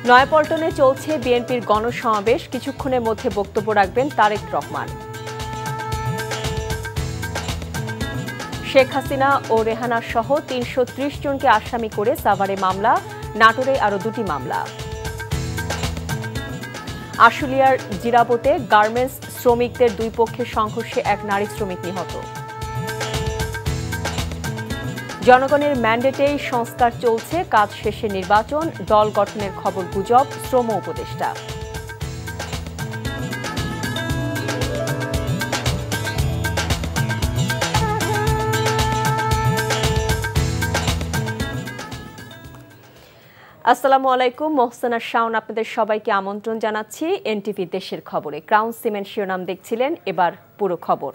নয়াপল্টনে চলছে বিএনপির গণসমাবেশ, কিছুক্ষণের মধ্যে বক্তব্য রাখবেন তারেক রহমান। শেখ হাসিনা ও রেহানা সহ ৩৩০ জনকে আসামি করে সাভারে মামলা, নাটোরে আরও ২টি মামলা। আশুলিয়ার জিরাবতে গার্মেন্টস শ্রমিকদের দুই পক্ষের সংঘর্ষে এক নারী শ্রমিক নিহত। জনগণের ম্যান্ডেটেই সংস্কার চলছে, কাজ শেষে নির্বাচন, দল গঠনের খবর গুজব, শ্রম উপদেষ্টা। আসসালামু আলাইকুম, মোহসেনা শাওন আপনাদের সবাইকে আমন্ত্রণ জানাচ্ছি এনটিভি দেশের খবরে। ক্রাউন সিমেন্ট শিরোনাম দেখছিলেন, এবার পুরো খবর।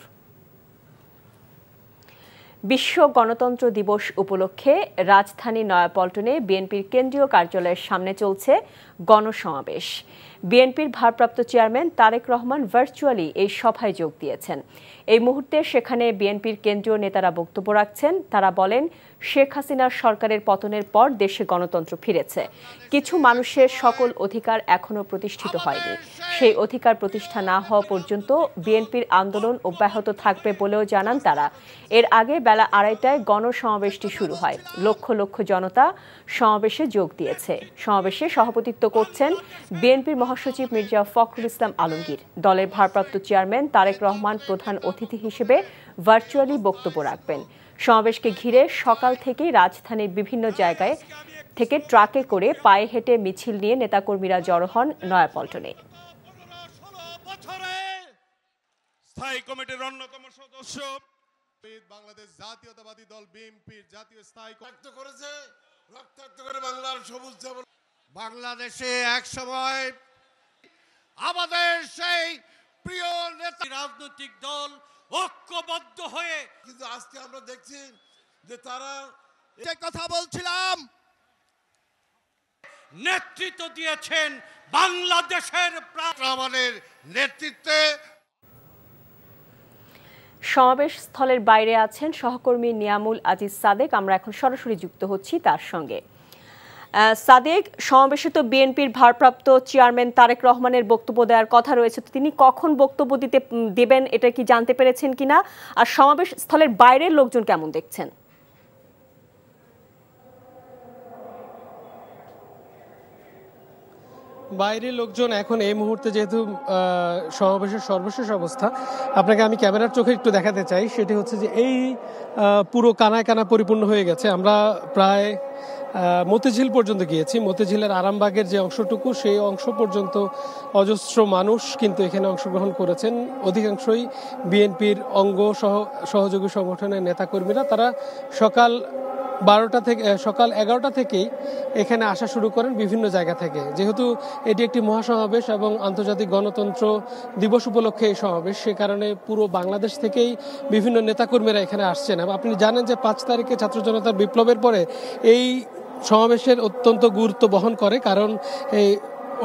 বিশ্ব গণতন্ত্র দিবস উপলক্ষে রাজধানী নয়াপল্টনে বিএনপির কেন্দ্রীয় কার্যালয়ের সামনে চলছে গণসমাবেশ। বিএনপির ভারপ্রাপ্ত চেয়ারম্যান তারেক রহমান ভার্চুয়ালি এই সভায় যোগ দিয়েছেন। এই মুহূর্তে সেখানে বিএনপির কেন্দ্রীয় নেতারা বক্তব্য রাখছেন। তারা বলেন, শেখ হাসিনার সরকারের পতনের পর দেশে গণতন্ত্র ফিরেছে। কিছু মানুষের সকল অধিকার এখনো প্রতিষ্ঠিত হয়নি। সেই অধিকার প্রতিষ্ঠা না হওয়া পর্যন্ত বিএনপির আন্দোলন অব্যাহত থাকবে বলেও জানান তারা। এর আগে বেলা ২:৩০টায় গণসমাবেশটি শুরু হয়। লক্ষ লক্ষ জনতা সমাবেশে যোগ দিয়েছে। সমাবেশে সভাপতিত্ব করছেন বিএনপির মহাসচিব মির্জা ফখরুল ইসলাম আলমগীর। দলের ভারপ্রাপ্ত চেয়ারম্যান তারেক রহমান প্রধান অতিথি হিসেবে ভার্চুয়ালি বক্তব্য রাখবেন। সমাবেশকে ঘিরে সকাল থেকেই রাজধানীর বিভিন্ন জায়গায় থেকে ট্রাকে করে পায়ে হেঁটে মিছিল নিয়ে নেতাকর্মীরা জড়ো হন নয়াপল্টনে। স্থায়ী কমিটির অন্যতম সদস্য বাংলাদেশ জাতীয়তাবাদী দল বিএনপির জাতীয় স্থায়ী করেছে, রক্তাক্ত করে বাংলার সবুজ যেমন বাংলাদেশে এক সময় আমাদের সেই প্রিয় নেতা রাজনৈতিক দল ঐক্যবদ্ধ হয়ে, কিন্তু আজকে আমরা দেখছি যে তারা যে কথা বলছিলাম নেতৃত্ব দিয়েছেন বাংলাদেশের আমাদের নেতৃত্বে। সমাবেশ স্থলের বাইরে আছেন সহকর্মী নিয়ামুল আজিজ সাদেক। আমরা এখন সরাসরি যুক্ত হচ্ছি তার সঙ্গে। সাদেক, সমাবেশে তো বিএনপির ভারপ্রাপ্ত চেয়ারম্যান তারেক রহমানের বক্তব্য দেওয়ার কথা রয়েছে, তো তিনি কখন বক্তব্য দেবেন এটা কি জানতে পেরেছেন কিনা? আর সমাবেশ স্থলের বাইরের লোকজন কেমন দেখছেন? বাইরের লোকজন এখন এই মুহূর্তে, যেহেতু সমাবেশের সর্বশেষ অবস্থা, আপনাকে আমি ক্যামেরার চোখে একটু দেখাতে চাই। সেটি হচ্ছে যে এই পুরো কানায় কানা পরিপূর্ণ হয়ে গেছে। আমরা প্রায় মতিঝিল পর্যন্ত গিয়েছি। মতিঝিলের আরামবাগের যে অংশটুকু, সেই অংশ পর্যন্ত অজস্র মানুষ কিন্তু এখানে অংশগ্রহণ করেছেন। অধিকাংশই বিএনপির অঙ্গ সহযোগী সংগঠনের নেতাকর্মীরা। তারা সকাল 11টা থেকেই এখানে আসা শুরু করেন বিভিন্ন জায়গা থেকে। যেহেতু এটি একটি মহাসমাবেশ এবং আন্তর্জাতিক গণতন্ত্র দিবস উপলক্ষে এই সমাবেশ, সে কারণে পুরো বাংলাদেশ থেকেই বিভিন্ন নেতাকর্মীরা এখানে আসছেন। এবং আপনি জানেন যে 5 তারিখে ছাত্র জনতার বিপ্লবের পরে এই সমাবেশের অত্যন্ত গুরুত্ব বহন করে, কারণ এই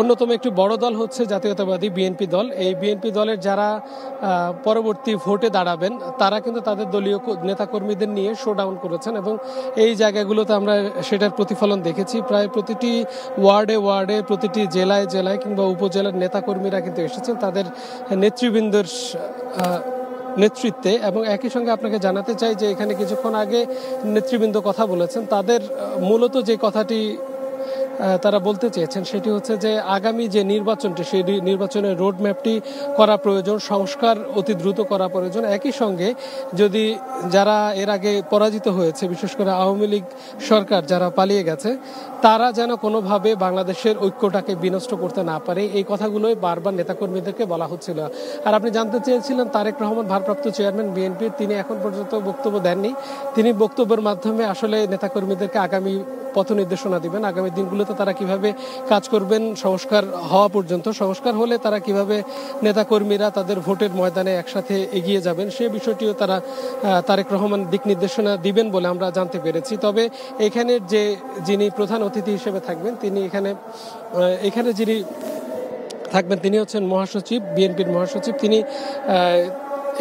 অন্যতম একটি বড় দল হচ্ছে জাতীয়তাবাদী বিএনপি দল। এই বিএনপি দলের যারা পরবর্তী ভোটে দাঁড়াবেন, তারা কিন্তু তাদের দলীয় নেতাকর্মীদের নিয়ে শোডাউন করেছেন এবং এই জায়গাগুলোতে আমরা সেটার প্রতিফলন দেখেছি। প্রায় প্রতিটি ওয়ার্ডে, প্রতিটি জেলায় কিংবা উপজেলার নেতাকর্মীরা কিন্তু এসেছেন তাদের নেতৃবৃন্দের নেতৃত্বে। এবং একই সঙ্গে আপনাকে জানাতে চাই যে এখানে কিছুক্ষণ আগে নেতৃবৃন্দ কথা বলেছেন। তাদের মূলত যে কথাটি তারা বলতে চেয়েছেন সেটি হচ্ছে যে আগামী যে নির্বাচনটি, সেই নির্বাচনের রোড ম্যাপটি করা প্রয়োজন, সংস্কার অতি দ্রুত করা প্রয়োজন। একই সঙ্গে যদি যারা এর আগে পরাজিত হয়েছে, বিশেষ করে আওয়ামী লীগ সরকার যারা পালিয়ে গেছে, তারা যেন কোনোভাবে বাংলাদেশের ঐক্যটাকে বিনষ্ট করতে না পারে, এই কথাগুলোই বারবার নেতাকর্মীদেরকে বলা হচ্ছিল। আর আপনি জানতে চেয়েছিলেন তারেক রহমান ভারপ্রাপ্ত চেয়ারম্যান বিএনপির, তিনি এখন পর্যন্ত বক্তব্য দেননি। তিনি বক্তব্যের মাধ্যমে আসলে নেতাকর্মীদেরকে আগামী পথ নির্দেশনা দিবেন, আগামী দিনগুলোতে তারা কিভাবে কাজ করবেন সংস্কার হওয়া পর্যন্ত, সংস্কার হলে তারা কিভাবে নেতাকর্মীরা তাদের ভোটের ময়দানে একসাথে এগিয়ে যাবেন, সে বিষয়টিও তারেক রহমান দিক নির্দেশনা দিবেন বলে আমরা জানতে পেরেছি। তবে এখানের যিনি প্রধান অতিথি হিসেবে থাকবেন, তিনি এখানে যিনি থাকবেন তিনি হচ্ছেন মহাসচিব, বিএনপির মহাসচিব। তিনি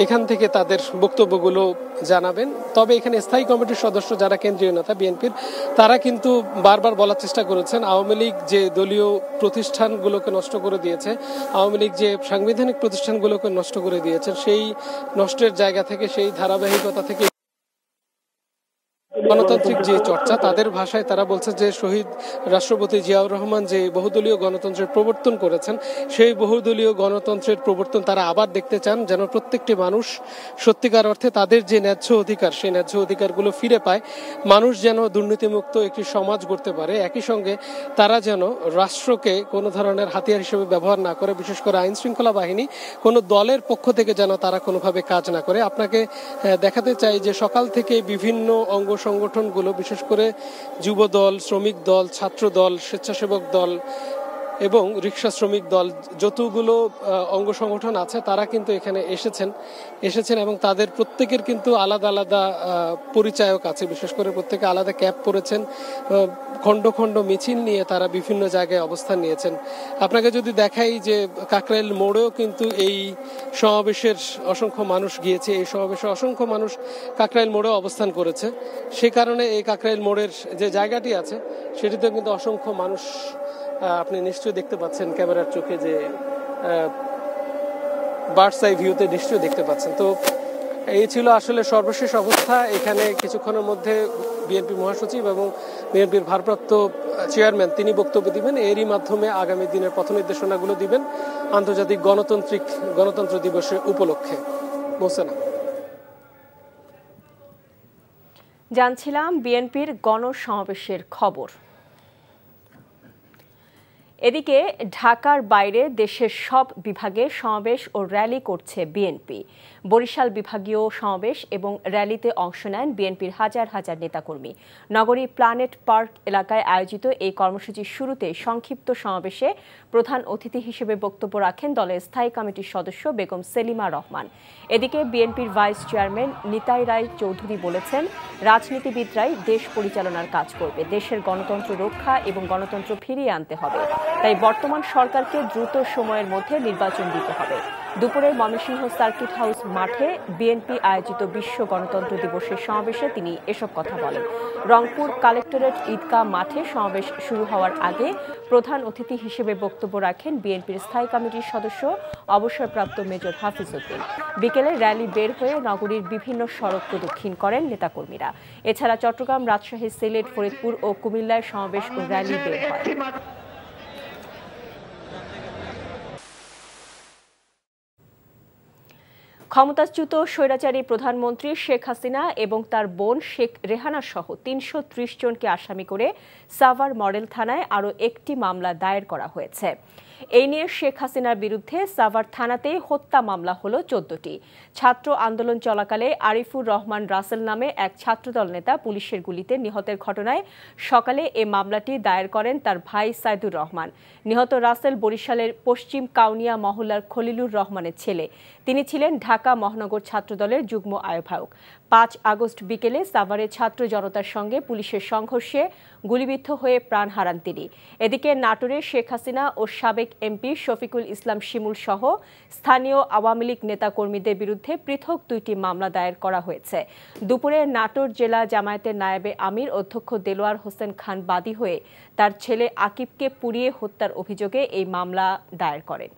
এখান থেকে তাদের বক্তব্যগুলো জানাবেন। তবে এখানে স্থায়ী কমিটির সদস্য যারা কেন্দ্রীয় নেতা বিএনপির, তারা কিন্তু বারবার বলার চেষ্টা করেছেন আওয়ামী লীগ যে দলীয় প্রতিষ্ঠানগুলোকে নষ্ট করে দিয়েছে, আওয়ামী লীগ যে সাংবিধানিক প্রতিষ্ঠানগুলোকে নষ্ট করে দিয়েছেন, সেই নষ্টের জায়গা থেকে, সেই ধারাবাহিকতা থেকে গণতান্ত্রিক যে চর্চা, তাদের ভাষায় তারা বলছে যে শহীদ রাষ্ট্রপতি জিয়াউর রহমান যে বহুদলীয় গণতন্ত্রের প্রবর্তন করেছেন, সেই বহুদলীয় গণতন্ত্রের প্রবর্তন তারা আবার দেখতে চান, যেন প্রত্যেকটি মানুষ সত্যিকার অর্থে তাদের যে ন্যায্য অধিকার, সেই ন্যায্য অধিকারগুলো ফিরে পায়, মানুষ যেন দুর্নীতিমুক্ত একটি সমাজ গড়তে পারে। একই সঙ্গে তারা যেন রাষ্ট্রকে কোনো ধরনের হাতিয়ার হিসেবে ব্যবহার না করে, বিশেষ করে আইন শৃঙ্খলা বাহিনী কোনো দলের পক্ষ থেকে যেন তারা কোনোভাবে কাজ না করে। আপনাকে দেখাতে চাই যে সকাল থেকে বিভিন্ন অঙ্গ সংগঠনগুলো, বিশেষ করে যুব দল, শ্রমিক দল, ছাত্র দল, স্বেচ্ছাসেবক দল এবং রিক্সা শ্রমিক দল, যতগুলো অঙ্গ সংগঠন আছে তারা কিন্তু এখানে এসেছেন এবং তাদের প্রত্যেকের কিন্তু আলাদা আলাদা পরিচায়ক আছে। বিশেষ করে প্রত্যেকে আলাদা ক্যাপ পরেছেন, খণ্ড খণ্ড মিছিল নিয়ে তারা বিভিন্ন জায়গায় অবস্থান নিয়েছেন। আপনাকে যদি দেখাই যে কাকরাইল মোড়েও কিন্তু এই সমাবেশের অসংখ্য মানুষ গিয়েছে, এই সমাবেশে অসংখ্য মানুষ কাকরাইল মোড়েও অবস্থান করেছে। সে কারণে এই কাকরাইল মোড়ের যে জায়গাটি আছে সেটিতে কিন্তু অসংখ্য মানুষ আপনি নিশ্চয়ই দেখতে পাচ্ছেন ক্যামেরার চোখে, যে বার্ডস আই ভিউতে নিশ্চয়ই দেখতে পাচ্ছেন। তো এই ছিল আসলে সর্বশেষ অবস্থা। এখানে কিছুক্ষণের মধ্যে বিএনপি মহাসচিব এবং বিএনপির ভারপ্রাপ্ত চেয়ারম্যান তিনি বক্তব্য দিবেন, এরই মাধ্যমে আগামী দিনের পথ নির্দেশনাগুলো দিবেন আন্তর্জাতিক গণতন্ত্র দিবসের উপলক্ষে। মোসেনা, জানছিলাম বিএনপির গণসমাবেশের খবর। এদিকে ঢাকার বাইরে দেশের সব বিভাগে সমাবেশ ও র্যালি করছে বিএনপি। বরিশাল বিভাগীয় সমাবেশ এবং র্যালিতে অংশ নেন বিএনপির হাজার হাজার নেতাকর্মী। নগরীর প্ল্যানেট পার্ক এলাকায় আয়োজিত এই কর্মসূচির শুরুতে সংক্ষিপ্ত সমাবেশে প্রধান অতিথি হিসেবে বক্তব্য রাখেন দলের স্থায়ী কমিটির সদস্য বেগম সেলিমা রহমান। এদিকে বিএনপির ভাইস চেয়ারম্যান নিতাই রায় চৌধুরী বলেছেন, রাজনীতিবিদরাই দেশ পরিচালনার কাজ করবে, দেশের গণতন্ত্র রক্ষা এবং গণতন্ত্র ফিরিয়ে আনতে হবে, তাই বর্তমান সরকারকে দ্রুত সময়ের মধ্যে নির্বাচন দিতে হবে। দুপুরে ময়মনসিংহ সার্কিট হাউস মাঠে বিএনপি আয়োজিত বিশ্ব গণতন্ত্র দিবসের সমাবেশে তিনি এসব কথা বলেন। রংপুর কালেক্টরেট ঈদগাহ মাঠে সমাবেশ শুরু হওয়ার আগে প্রধান অতিথি হিসেবে বক্তব্য রাখেন বিএনপির স্থায়ী কমিটির সদস্য অবসরপ্রাপ্ত মেজর হাফিজ উদ্দিন। বিকেলে র্যালি বের হয়ে নগরীর বিভিন্ন সড়ক প্রদক্ষিণ করেন নেতাকর্মীরা। এছাড়া চট্টগ্রাম, রাজশাহী, সিলেট, ফরিদপুর ও কুমিল্লায় সমাবেশ ও র্যালি বের হয়। ক্ষমতাচ্যুত স্বৈরাচারী প্রধানমন্ত্রী শেখ হাসিনা এবং তার বোন শেখ রেহানা সহ ৩৩০ জনকে আসামি করে সাভার মডেল থানায় আরও একটি মামলা দায়ের করা হয়েছে। এই নিয়ে শেখ হাসিনার বিরুদ্ধে সাভার থানাতেই হত্যা মামলা হলো ১৪টি। ছাত্র আন্দোলন চলাকালে আরিফুর রহমান রাসেল নামে এক ছাত্রদল নেতা পুলিশের গুলিতে নিহতের ঘটনায় সকালে এ মামলাটি দায়ের করেন তার ভাই সাইদুর রহমান। নিহত রাসেল বরিশালের পশ্চিম কাউনিয়া মহল্লার খলিলুর রহমানের ছেলে। তিনি ছিলেন ঢাকা মহানগর ছাত্রদলের যুগ্ম আহ্বায়ক। ৫ আগস্ট বিকেলে সাভারে ছাত্র জনতার সঙ্গে পুলিশের সংঘর্ষে গুলিবিদ্ধ হয়ে প্রাণ হারান তিনি। এদিকে নাটোরে শেখ হাসিনা ও সাবেক এমপি শফিকুল ইসলাম শিমুল সহ স্থানীয় আওয়ামী লীগ নেতাকর্মীদের বিরুদ্ধে পৃথক ২টি মামলা দায়ের করা হয়েছে। দুপুরে নাটোর জেলা জামায়াতের নায়েবে আমির অধ্যক্ষ দেলোয়ার হোসেন খান বাদী হয়ে তার ছেলে আকিবকে পুড়িয়ে হত্যার অভিযোগে এই মামলা দায়ের করেন।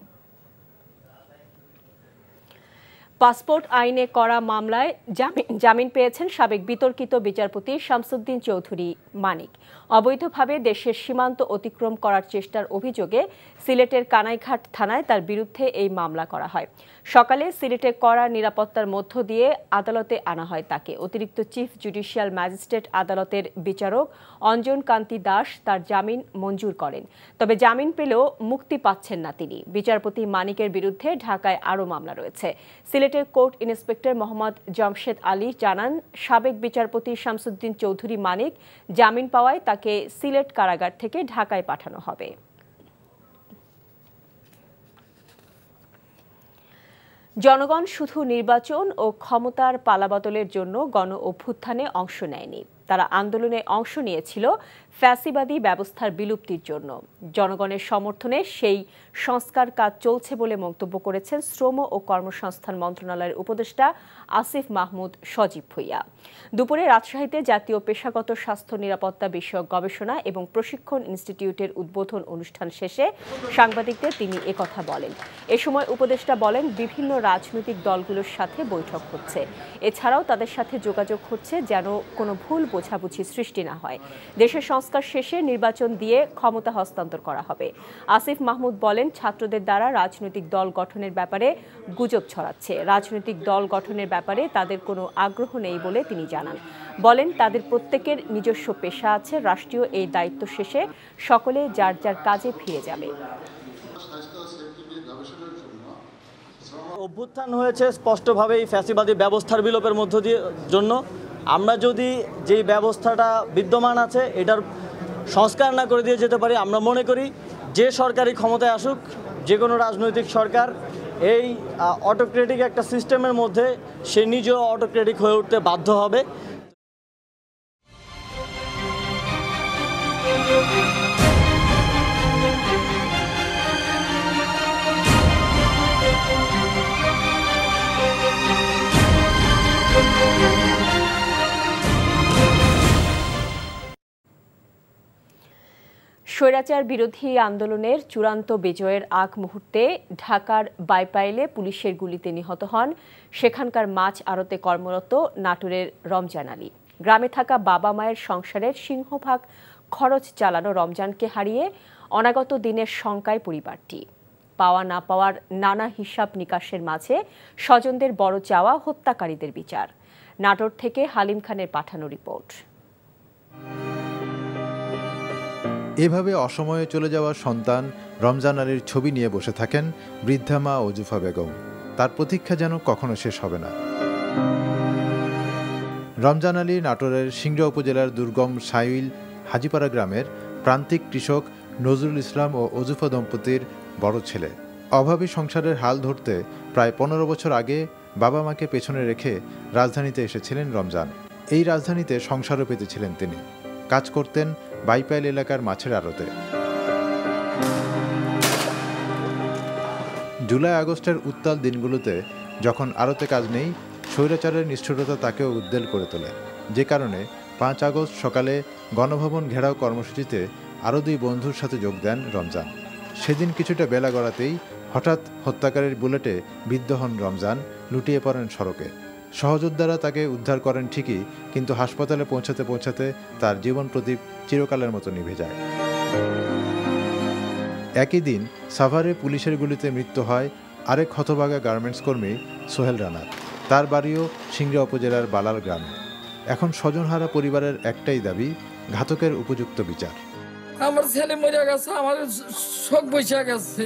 পাসপোর্ট আইনে করা মামলায় জামিন পেয়েছেন সাবেক বিতর্কিত বিচারপতি শামসুদ্দিন চৌধুরী মানিক। অবৈধভাবে দেশের সীমান্ত অতিক্রম করার চেষ্টার অভিযোগে সিলেটের কানাইঘাট থানায় তার বিরুদ্ধে এই মামলা করা হয়। সকালে সিলেটে কড়া নিরাপত্তার মধ্য দিয়ে আদালতে আনা হয় তাকে। অতিরিক্ত চিফ জুডিশিয়াল ম্যাজিস্ট্রেট আদালতের বিচারক অঞ্জন কান্তি দাস তার জামিন মঞ্জুর করেন। তবে জামিন পেলেও মুক্তি পাচ্ছেন না তিনি। বিচারপতি মানিকের বিরুদ্ধে ঢাকায় আরও মামলা রয়েছে। সিলেটের কোর্ট ইন্সপেক্টর মোহাম্মদ জামশেদ আলী জানান, সাবেক বিচারপতি শামসুদ্দিন চৌধুরী মানিক জামিন পাওয়ায় তাকে সিলেট কারাগার থেকে ঢাকায় পাঠানো হবে। জনগণ শুধু নির্বাচন ও ক্ষমতার পালাবদলের জন্য গণ অভ্যুত্থানে অংশ নেয়নি, তারা আন্দোলনে অংশ নিয়েছিল ফ্যাসিবাদী ব্যবস্থার বিলুপ্তির জন্য। জনগণের সমর্থনে সেই সংস্কার কাজ চলছে বলে মন্তব্য করেছেন শ্রম ও কর্মসংস্থান মন্ত্রণালয়ের উপদেষ্টা আসিফ মাহমুদ সজীব ভুঁইয়া। দুপুরে রাজশাহীতে জাতীয় পেশাগত স্বাস্থ্য নিরাপত্তা বিষয়ক গবেষণা এবং প্রশিক্ষণ ইনস্টিটিউটের উদ্বোধন অনুষ্ঠান শেষে সাংবাদিকদের তিনি একথা বলেন। এ সময় উপদেষ্টা বলেন, বিভিন্ন রাজনৈতিক দলগুলোর সাথে বৈঠক হচ্ছে, এছাড়াও তাদের সাথে যোগাযোগ হচ্ছে যেন কোনো ভুল বোঝাবুঝি সৃষ্টি না হয়। দেশের সংস্কার শেষে নির্বাচন দিয়ে ক্ষমতা হস্তান্তর করা হবে। আসিফ মাহমুদ বলেন, ছাত্রদের দ্বারা রাজনৈতিক দল গঠনের ব্যাপারে গুজব ছড়াচ্ছে। রাজনৈতিক দল গঠনের ব্যাপারে তাদের কোনো আগ্রহ নেই বলে তিনি জানান। বলেন, তাদের প্রত্যেকের নিজস্ব পেশা আছে, রাষ্ট্রীয় এই দায়িত্ব শেষে সকলে যার যার কাজে ফিরে যাবে। অভ্যুত্থান হয়েছে স্পষ্টভাবেই ফ্যাসিবাদী ব্যবস্থার বিলোপের মধ্য দিয়ে জন্য। আমরা যদি যেই ব্যবস্থাটা বিদ্যমান আছে এটার সংস্কার না করে দিয়ে যেতে পারি, আমরা মনে করি যে সরকারি ক্ষমতায় আসুক, যে কোনো রাজনৈতিক সরকার, এই অটোক্রেটিক একটা সিস্টেমের মধ্যে সে নিজেও অটোক্রেটিক হয়ে উঠতে বাধ্য হবে। স্বৈরাচার বিরোধী আন্দোলনের চূড়ান্ত বিজয়ের আগ মুহূর্তে ঢাকার বাইপাইলে পুলিশের গুলিতে নিহত হন সেখানকার মাছ আড়তে কর্মরত নাটোরের রমজান আলী। গ্রামে থাকা বাবা মায়ের সংসারের সিংহভাগ খরচ চালানো রমজানকে হারিয়ে অনাগত দিনের শঙ্কায় পরিবারটি। পাওয়া না পাওয়ার নানা হিসাব নিকাশের মাঝে স্বজনদের বড় চাওয়া হত্যাকারীদের বিচার। নাটোর থেকে হালিম খানের পাঠানো রিপোর্ট। এভাবে অসময়ে চলে যাওয়া সন্তান রমজান আলীর ছবি নিয়ে বসে থাকেন বৃদ্ধা মা ওজুফা বেগম। তার প্রতীক্ষা যেন কখনো শেষ হবে না। রমজান আলী নাটোরের সিংড়া উপজেলার দুর্গম সাইল হাজিপাড়া গ্রামের প্রান্তিক কৃষক নজরুল ইসলাম ও ওজুফা দম্পতির বড় ছেলে। অভাবী সংসারের হাল ধরতে প্রায় 15 বছর আগে বাবা মাকে পেছনে রেখে রাজধানীতে এসেছিলেন রমজান। এই রাজধানীতে সংসারও পেতেছিলেন তিনি। কাজ করতেন বাইপাইল এলাকার মাছের আড়তে। জুলাই আগস্টের উত্তাল দিনগুলোতে যখন আড়তে কাজ নেই, স্বৈরাচারের নিষ্ঠুরতা তাকেও উদ্বেল করে তোলে। যে কারণে 5 আগস্ট সকালে গণভবন ঘেরাও কর্মসূচিতে আরও 2 বন্ধুর সাথে যোগ দেন রমজান। সেদিন কিছুটা বেলা গড়াতেই হঠাৎ হত্যাকারীর বুলেটে বিদ্ধ হন রমজান, লুটিয়ে পড়েন সড়কে। সহযোদ্ধারা তাকে উদ্ধার করেন ঠিকই, কিন্তু হাসপাতালে পৌঁছাতে পৌঁছাতে তার জীবন প্রদীপ চিরকালের মতো নিভে যায়। একই দিন সাভারে পুলিশের গুলিতে মৃত্যু হয় আরেক হতভাগা গার্মেন্টস কর্মী সোহেল রানার। তার বাড়িও সিংড়া উপজেলার বালাল গ্রামে। এখন স্বজনহারা পরিবারের একটাই দাবি, ঘাতকের উপযুক্ত বিচার। আমার ছেলে মরে গেছে, আমার শোক বসে গেছে,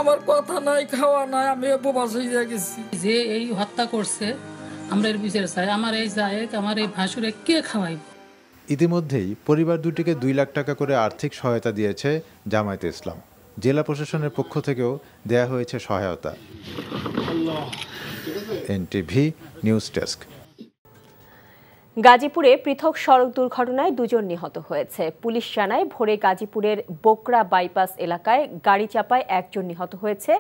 আমার কথা নাই, খাওয়া নাই, আমি উপবাস হয়ে গেছি। যে এই হত্যা করছে আমরা এর বিচার চাই। আমার এই জায়েক, আমার এই ভাসুরে কে খাওয়াইব? ইতিমধ্যেই পরিবার দুটিকে 2 লাখ টাকা করে আর্থিক সহায়তা দিয়েছে জামায়াতে ইসলাম। জেলা প্রশাসনের পক্ষ থেকেও দেয়া হয়েছে সহায়তা। NTV news desk. গাজীপুরে পৃথক সড়ক দুর্ঘটনায় 2 জন নিহত হয়েছে। পুলিশ জানায়, ভোরে গাজীপুরের বোকরা বাইপাস এলাকায় গাড়ি চাপায় 1 জন নিহত হয়েছে।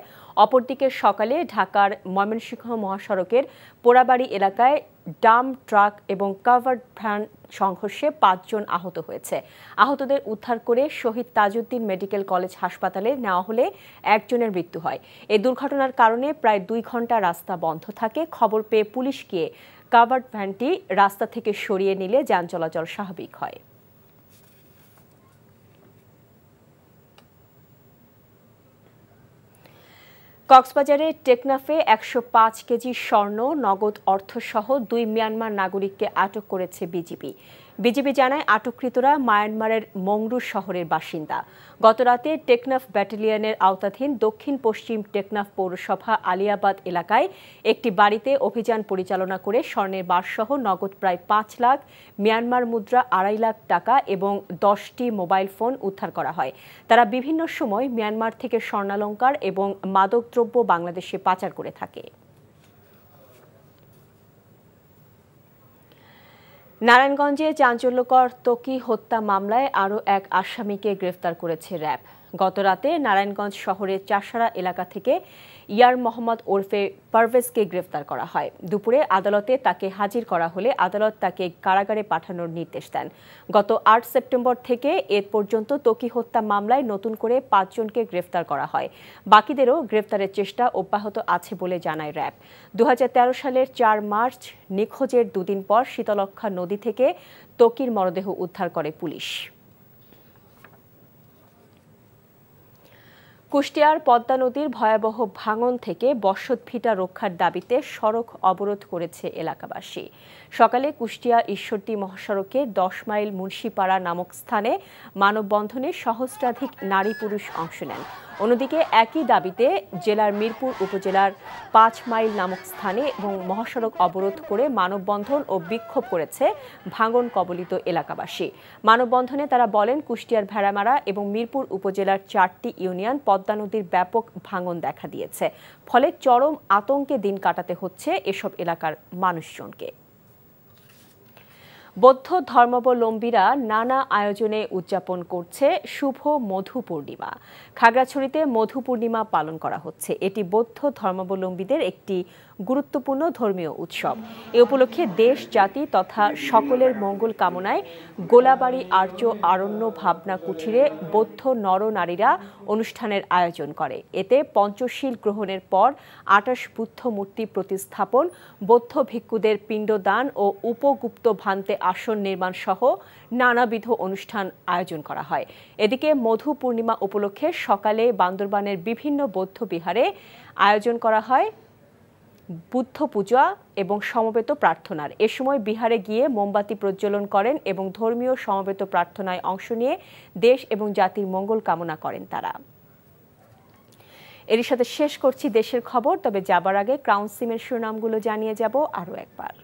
অপরদিকে সকালে ঢাকার ময়মনসিংহ মহাসড়কের পোড়াবাড়ি এলাকায় ডাম ট্রাক এবং কাভার্ড ভ্যান সংঘর্ষে 5 জন আহত হয়েছে। আহতদের উদ্ধার করে শহীদ তাজউদ্দিন মেডিকেল কলেজ হাসপাতালে নেওয়া হলে 1 জনের মৃত্যু হয়। এই দুর্ঘটনার কারণে প্রায় 2 ঘন্টা রাস্তা বন্ধ থাকে। খবর পেয়ে পুলিশ গিয়ে কাভার্ড ভ্যানটি রাস্তা থেকে সরিয়ে নিলে যান চলাচল স্বাভাবিক হয়। কক্সবাজারের টেকনাফে 105 কেজি স্বর্ণ, নগদ অর্থসহ 2 মিয়ানমার নাগরিককে আটক করেছে বিজিবি। বিজিবি জানায়, আটককৃতরা মায়ানমারের মংরু শহরের বাসিন্দা। গতরাতে টেকনাফ ব্যাটালিয়নের আওতাধীন দক্ষিণ পশ্চিম টেকনাফ পৌরসভা আলিয়াবাদ এলাকায় একটি বাড়িতে অভিযান পরিচালনা করে স্বর্ণের বারসহ নগদ প্রায় 5 লাখ, মিয়ানমার মুদ্রা 2.5 লাখ টাকা এবং 10টি মোবাইল ফোন উদ্ধার করা হয়। তারা বিভিন্ন সময় মিয়ানমার থেকে স্বর্ণালংকার এবং মাদকদ্রব্য বাংলাদেশে পাচার করে থাকে। নারায়ণগঞ্জে চাঞ্চল্যকর ত্বকী হত্যা মামলায় আরও এক আসামিকে গ্রেফতার করেছে র্যাব। গতরাতে নারায়ণগঞ্জ শহরের চাষারা এলাকা থেকে ইয়ার মোহাম্মদ ওরফে পারভেজকে গ্রেফতার করা হয়। দুপুরে আদালতে তাকে হাজির করা হলে আদালত তাকে কারাগারে পাঠানোর নির্দেশ দেন। গত ৮ সেপ্টেম্বর থেকে এ পর্যন্ত ত্বকী হত্যা মামলায় নতুন করে ৫ জনকে গ্রেফতার করা হয়। বাকিদেরও গ্রেফতারের চেষ্টা অব্যাহত আছে বলে জানায় র্যাব। ২০১৩ সালের ৪ মার্চ নিখোঁজের দুদিন পর শীতলক্ষ্যা নদী থেকে ত্বকীর মরদেহ উদ্ধার করে পুলিশ। কুষ্টিয়ার পদ্মা নদীর ভয়াবহ ভাঙন থেকে বসতভিটা রক্ষার দাবিতে সড়ক অবরোধ করেছে এলাকাবাসী। সকালে কুষ্টিয়া ঈশ্বরদী মহাসড়কে ১০ মাইল মুন্সিপাড়া নামক স্থানে মানববন্ধনে সহস্রাধিক নারী পুরুষ অংশ নেন। অন্যদিকে একই দাবিতে জেলার মিরপুর উপজেলার ৫ মাইল নামক স্থানে এবং মহাসড়ক অবরোধ করে মানববন্ধন ও বিক্ষোভ করেছে ভাঙন কবলিত এলাকাবাসী। মানববন্ধনে তারা বলেন, কুষ্টিয়ার ভেড়ামারা এবং মিরপুর উপজেলার ৪টি ইউনিয়ন পদ্মা নদীর ব্যাপক ভাঙন দেখা দিয়েছে। ফলে চরম আতঙ্কে দিন কাটাতে হচ্ছে এসব এলাকার মানুষজনকে। বৌদ্ধ ধর্মাবলম্বীরা নানা আয়োজনে উদযাপন করছে শুভ মধু পূর্ণিমা। খাগড়াছড়িতে মধু পূর্ণিমা পালন করা হচ্ছে। এটি বৌদ্ধ ধর্মাবলম্বীদের একটি গুরুত্বপূর্ণ ধর্মীয় উৎসব। এ উপলক্ষে দেশ, জাতি তথা সকলের মঙ্গল কামনায় গোলাবাড়ি আর্য আরণ্য ভাবনা কুঠিরে বৌদ্ধ নরনারীরা অনুষ্ঠানের আয়োজন করে। এতে পঞ্চশীল গ্রহণের পর ২৮ বুদ্ধ মূর্তি প্রতিস্থাপন, বৌদ্ধ ভিক্ষুদের পিণ্ডদান ও উপগুপ্ত ভান্তে আসন নির্মাণ সহ নানাবিধ অনুষ্ঠান আয়োজন করা হয়। এদিকে মধু পূর্ণিমা উপলক্ষে সকালে বান্দরবানের বিভিন্ন বৌদ্ধ বিহারে আয়োজন করা হয় বুদ্ধ পূজা এবং সমবেত প্রার্থনার। এ সময় বিহারে গিয়ে মোমবাতি প্রজ্বলন করেন এবং ধর্মীয় সমবেত প্রার্থনায় অংশ নিয়ে দেশ এবং জাতির মঙ্গল কামনা করেন তারা। এর সাথে শেষ করছি দেশের খবর, তবে যাবার আগে ক্রাউন সিমের শিরোনামগুলো জানিয়ে যাব আরও একবার।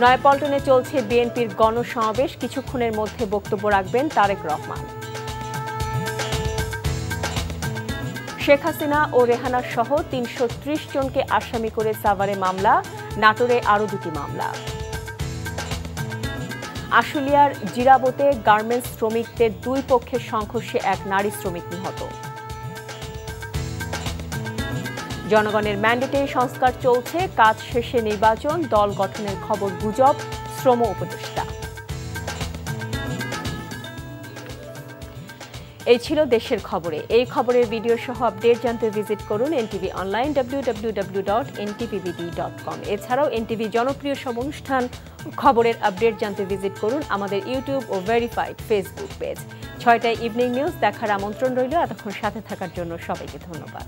নয়াপল্টনে চলছে বিএনপির গণসমাবেশ, কিছুক্ষণের মধ্যে বক্তব্য রাখবেন তারেক রহমান। শেখ হাসিনা ও রেহানা সহ ৩৩০ জনকে আসামি করে সাভারে মামলা, নাটোরে আরও ২টি মামলা। আশুলিয়ার জিরাবতে গার্মেন্টস শ্রমিকদের দুই পক্ষের সংঘর্ষে এক নারী শ্রমিক নিহত। জনগণের ম্যান্ডেটে সংস্কার চলছে, কাজ শেষে নির্বাচন, দল গঠনের খবর গুজব, শ্রম উপদেষ্টা। এই ছিল দেশের খবরে। এই খবরের ভিডিও সহ আপডেট জানতে ভিজিট করুন এনটিভি অনলাইন www.ntvbd.com। এছাড়াও এনটিভি জনপ্রিয় সব অনুষ্ঠান খবরের আপডেট জানতে ভিজিট করুন আমাদের ইউটিউব ও ভেরিফাইড ফেসবুক পেজ। ৬টায় ইভিনিং নিউজ দেখার আমন্ত্রণ রইল। এতক্ষণ সাথে থাকার জন্য সবাইকে ধন্যবাদ।